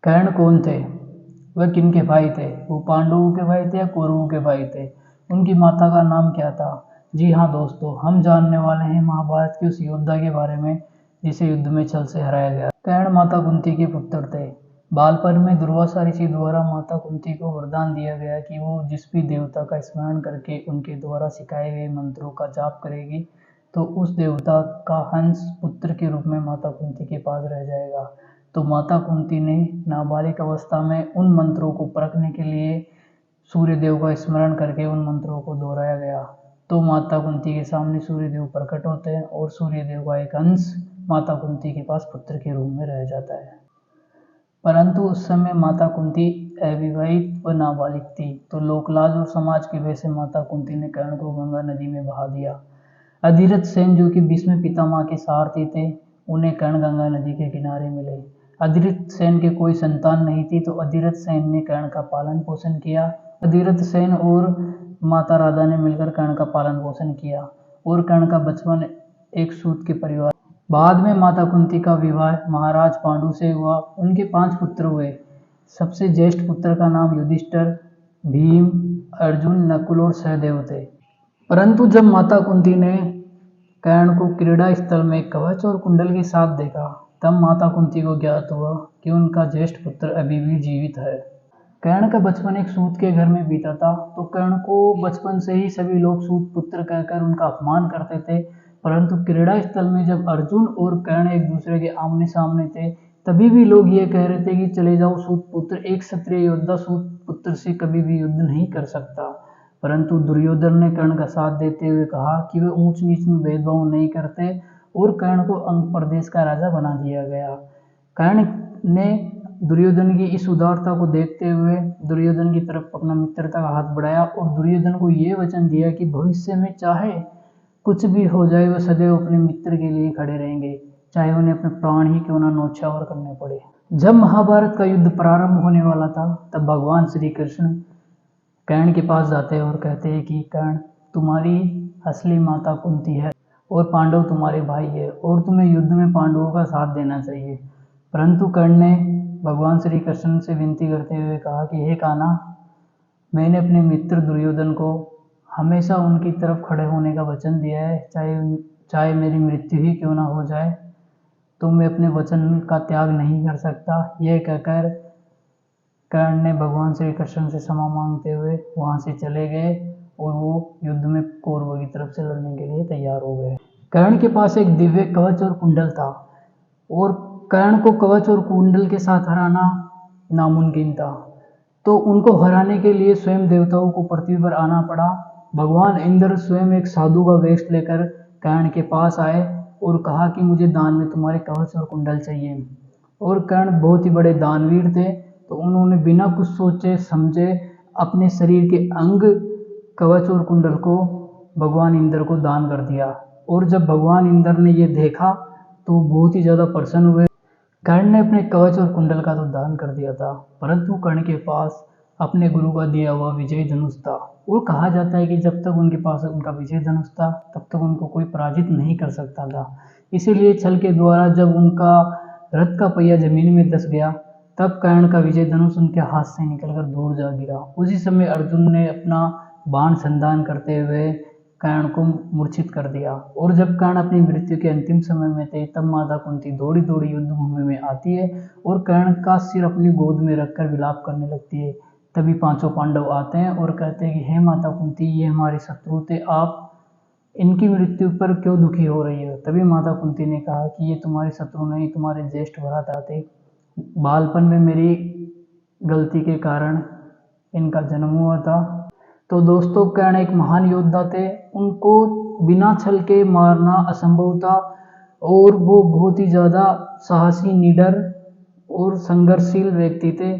कर्ण कौन थे? वह किन के भाई थे? वो पांडवों के भाई थे या कौरवों के भाई थे? उनकी माता का नाम क्या था? जी हाँ दोस्तों, हम जानने वाले हैं महाभारत के उस योद्धा के बारे में जिसे युद्ध में छल से हराया गया। कर्ण माता कुंती के पुत्र थे। बालपन में दुर्वासा ऋषि द्वारा माता कुंती को वरदान दिया गया कि वो जिस भी देवता का स्मरण करके उनके द्वारा सिखाए गए मंत्रों का जाप करेगी तो उस देवता का हंस पुत्र के रूप में माता कुंती के पास रह जाएगा। तो माता कुंती ने नाबालिग अवस्था में उन मंत्रों को परखने के लिए सूर्यदेव का स्मरण करके उन मंत्रों को दोहराया गया। तो माता कुंती के सामने सूर्यदेव प्रकट होते हैं और सूर्यदेव का एक अंश माता कुंती के पास पुत्र के रूप में रह जाता है। परंतु उस समय माता कुंती अविवाहित व नाबालिग थी, तो लोकलाज और समाज की वजह से माता कुंती ने कर्ण को गंगा नदी में बहा दिया। अधिरथ सेन जो कि भीष्म पितामह के सारथी थे, उन्हें कर्ण गंगा नदी के किनारे मिले। अधिरथ सेन के कोई संतान नहीं थी, तो अधिरथ सेन ने कर्ण का पालन पोषण किया। अधिरथ सेन और माता राधा ने मिलकर कर्ण का पालन पोषण किया और कर्ण का बचपन एक सूत के परिवार। बाद में माता कुंती का विवाह महाराज पांडु से हुआ। उनके 5 पुत्र हुए। सबसे ज्येष्ठ पुत्र का नाम युधिष्ठिर, भीम, अर्जुन, नकुल और सहदेव थे। परंतु जब माता कुंती ने कर्ण को क्रीड़ा स्थल में कवच और कुंडल के साथ देखा, तब माता कुंती को ज्ञात हुआ कि उनका ज्येष्ठ पुत्र अभी भी जीवित है। कर्ण का बचपन एक सूत के घर में बीता था, तो कर्ण को बचपन से ही सभी लोग सूत पुत्र कहकर उनका अपमान करते थे। परंतु क्रीड़ा स्थल में जब अर्जुन और कर्ण एक दूसरे के आमने सामने थे, तभी भी लोग ये कह रहे थे कि चले जाओ सूत पुत्र, एक क्षत्रिय योद्धा सूत पुत्र से कभी भी युद्ध नहीं कर सकता। परंतु दुर्योधन ने कर्ण का साथ देते हुए कहा कि वे ऊंच नीच में भेदभाव नहीं करते और कर्ण को अंग प्रदेश का राजा बना दिया गया। कर्ण ने दुर्योधन की इस उदारता को देखते हुए दुर्योधन की तरफ अपना मित्रता का हाथ बढ़ाया और दुर्योधन को ये वचन दिया कि भविष्य में चाहे कुछ भी हो जाए वह सदैव अपने मित्र के लिए खड़े रहेंगे, चाहे उन्हें अपने प्राण ही क्यों ना न्योछावर करने पड़े। जब महाभारत का युद्ध प्रारंभ होने वाला था, तब भगवान श्री कृष्ण कर्ण के पास जाते हैं और कहते हैं कि कर्ण, तुम्हारी असली माता कुंती है और पांडव तुम्हारे भाई है और तुम्हें युद्ध में पांडवों का साथ देना चाहिए। परंतु कर्ण ने भगवान श्री कृष्ण से विनती करते हुए कहा कि हे कान्हा, मैंने अपने मित्र दुर्योधन को हमेशा उनकी तरफ खड़े होने का वचन दिया है, चाहे मेरी मृत्यु ही क्यों ना हो जाए, तो मैं अपने वचन का त्याग नहीं कर सकता। यह कहकर कर्ण ने भगवान श्री कृष्ण से क्षमा मांगते हुए वहां से चले गए और वो युद्ध में कौरवों की तरफ से लड़ने के लिए तैयार हो गए। कर्ण के पास एक दिव्य कवच और कुंडल था और कर्ण को कवच और कुंडल के साथ हराना नामुमकिन था, तो उनको हराने के लिए स्वयं देवताओं को पृथ्वी पर आना पड़ा। भगवान इंद्र स्वयं एक साधु का वेश लेकर कर्ण के पास आए और कहा कि मुझे दान में तुम्हारे कवच और कुंडल चाहिए। और कर्ण बहुत ही बड़े दानवीर थे, तो उन्होंने बिना कुछ सोचे समझे अपने शरीर के अंग कवच और कुंडल को भगवान इंद्र को दान कर दिया। और जब भगवान इंद्र ने ये देखा तो बहुत ही ज़्यादा प्रसन्न हुए। कर्ण ने अपने कवच और कुंडल का तो दान कर दिया था, परंतु कर्ण के पास अपने गुरु का दिया हुआ विजय धनुष था और कहा जाता है कि जब तक उनके पास उनका विजय धनुष था तब तक उनको कोई पराजित नहीं कर सकता था। इसीलिए छल के द्वारा जब उनका रथ का पहिया जमीन में धंस गया, तब कर्ण का विजय धनुष उनके हाथ से निकलकर दूर जा गिरा। उसी समय अर्जुन ने अपना बाण संधान करते हुए कर्ण को मूर्छित कर दिया। और जब कर्ण अपनी मृत्यु के अंतिम समय में थे, तब माता कुंती दौड़ी दौड़ी युद्ध भूमि में आती है और कर्ण का सिर अपनी गोद में रखकर विलाप करने लगती है। तभी 5 पांडव आते हैं और कहते हैं कि हे माता कुंती, ये हमारे शत्रु थे, आप इनकी मृत्यु पर क्यों दुखी हो रही हो? तभी माता कुंती ने कहा कि ये तुम्हारे शत्रु नहीं, तुम्हारे ज्येष्ठ भ्राता थे। बालपन में मेरी गलती के कारण इनका जन्म हुआ था। तो दोस्तों, कर्ण एक महान योद्धा थे, उनको बिना छल के मारना असंभव था और वो बहुत ही ज़्यादा साहसी, निडर और संघर्षशील व्यक्ति थे।